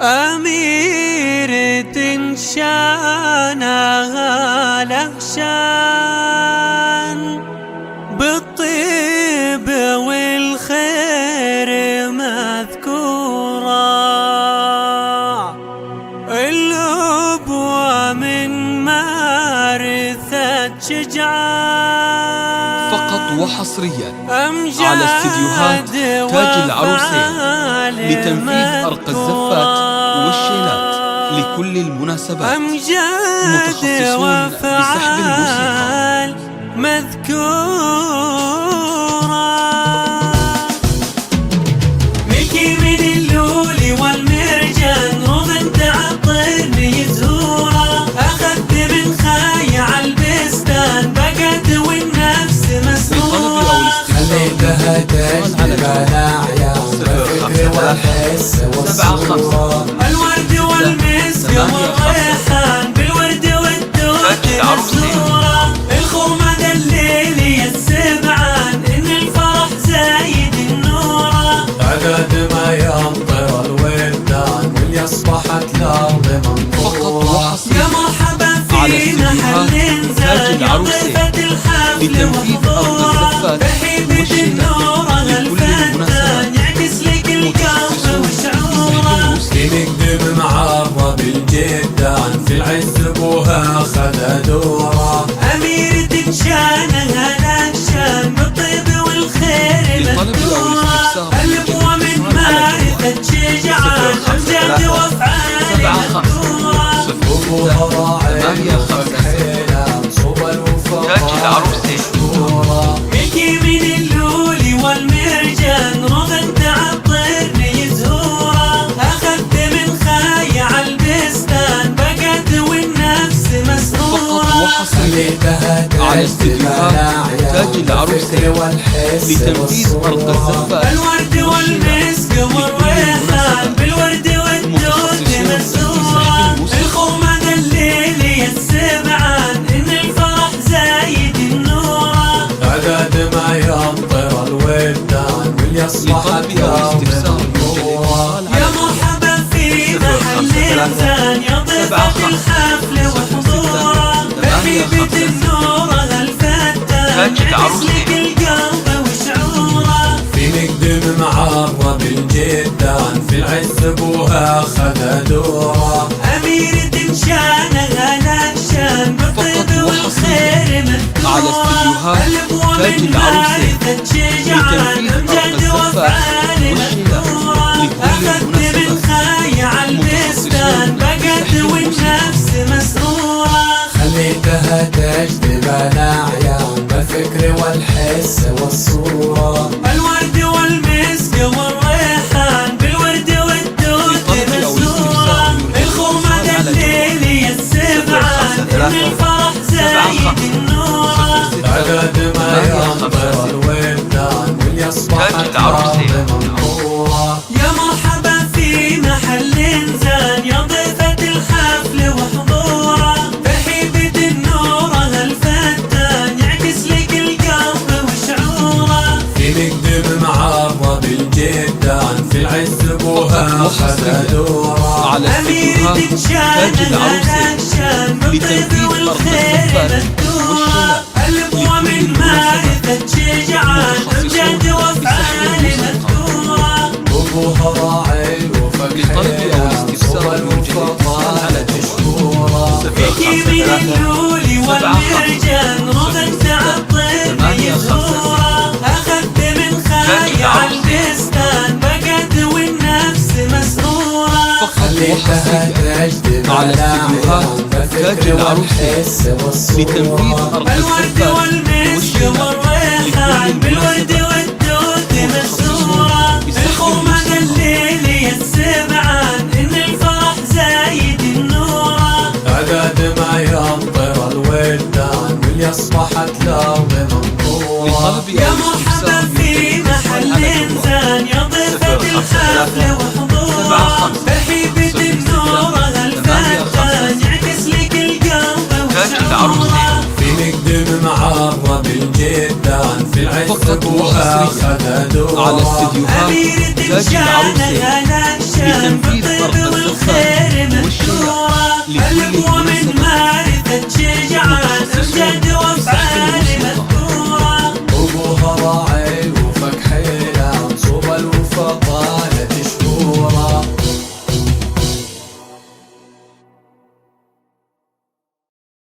أميرة شانها له شان، بالطيب والخير مذكورة، الأبوة من مارثة شجعان، فقط وحصريا على استديوهات تاج العروسين لتنفيذ أرق الزفات والشيلات لكل المناسبات. متخصصون بسحب الموسيقى مذكورة، ملكي من اللولي والمرجان، روض تعطرني زهورة، أخذت من خايع البستان بقت والنفس مسرورة، خليتها تجذبنا عيان بالفكر والحس والصورة، الورد والمسك والريحان بالورد والدود مسرورة، الخومة الليلي السبعان إن الفرح زايد النورة، عقد ما يمطر الولدان واليصبحت الأرض منظورة، يا مرحبا في محل زان يا ضيفة الحفل وحضورة، بحبة النورة الفتان يعكس لك القلب وشعوره، في مقدم معرض الجدان في العز ابوها خذ دوره، أميرة شانها له شان، بالطيب والخير مذكورة، الأبوة من مارثة شجعان، أمجاد وأفعال مذكورة، ابوها راعي وفكحيلة صوب الوفاء مشكورة، ملكي من اللولي والمرجان، روض تعطرني زهورة، أخذت من خايع البستان بقت والنفس مسرورة، خليتها على استديوهات تاج العروسين لتنفيذ أرق الزفات الورد والمسك والريحان بالورد والدود مسرورة، الخومة الليلي السبعان إن الفرح زايد النورة، عقد ما يمطر الولدان واليصبحت الأرض منظورة، يا مرحبا في محل زان يا ضيفة الحفل وحضورة، بحبة النورة الفتان يعكس لك القلب وشعوره، في مقدم معرض الجدان في العز ابوها خذ دوره، أميرة شانها له شان، بالطيب والخير على مذكورة، استديوهات الأبوة تاج من العروسين مارثة شجعان، لتنفيذ أمجاد أرق وأفعال الزفات مذكورة، أخذت من خايع البستان بقت والنفس مسرورة، خليتها تجذبنا عيان بالفكر والحس والصورة، الورد والمسك والريحان بالورد والدود مسرورة، الخومة الليلي السبعان إن الفرح زايد النورة، عقد ما يمطر الولدان واليصبحت الأرض منظورة، يا مرحبا في محل زان يا ضيفة الحفل وحضورة، بحبة النورة الفتان يعكس لك القلب وشعوره، في مقدم معرض الجدان في العز ابوها خذ دوره، على أميرة استديوهات تاج شانها له العروسين شان، بالطيب لتنفيذ أرق والخير الزفات مذكورة، الأبوة من مارثة شجعان، أمجاد وأفعال مذكورة، ابوها راعي وفكحيلة صوب الوفاء مشكورة، ملكي من اللولي والمرجان، روض تعطرني زهورة، أخذت من خايع البستان بقت والنفس مسرورة، خليتها تجذب على استديوهات تاج العروسين لتنفيذ أرق الورد الزفات والمسك والريحان بالورد والدود مسرورة، الخومة الليلي السبعان إن الفرح زايد النورة، عقد ما يمطر الولدان واليصبحت الأرض منظورة، يا مرحبا في محل زان يا ضيفة الحفل وحضورة، بحبة النورة الفتان يعكس لك القلب وشعوره، في مقدم معرض الجدان في العز ابوها خذ دوره، على استديوهات أميرة تاج العروسين شانها له شان، لتنفيذ بالطيب أرق الزفات تشيل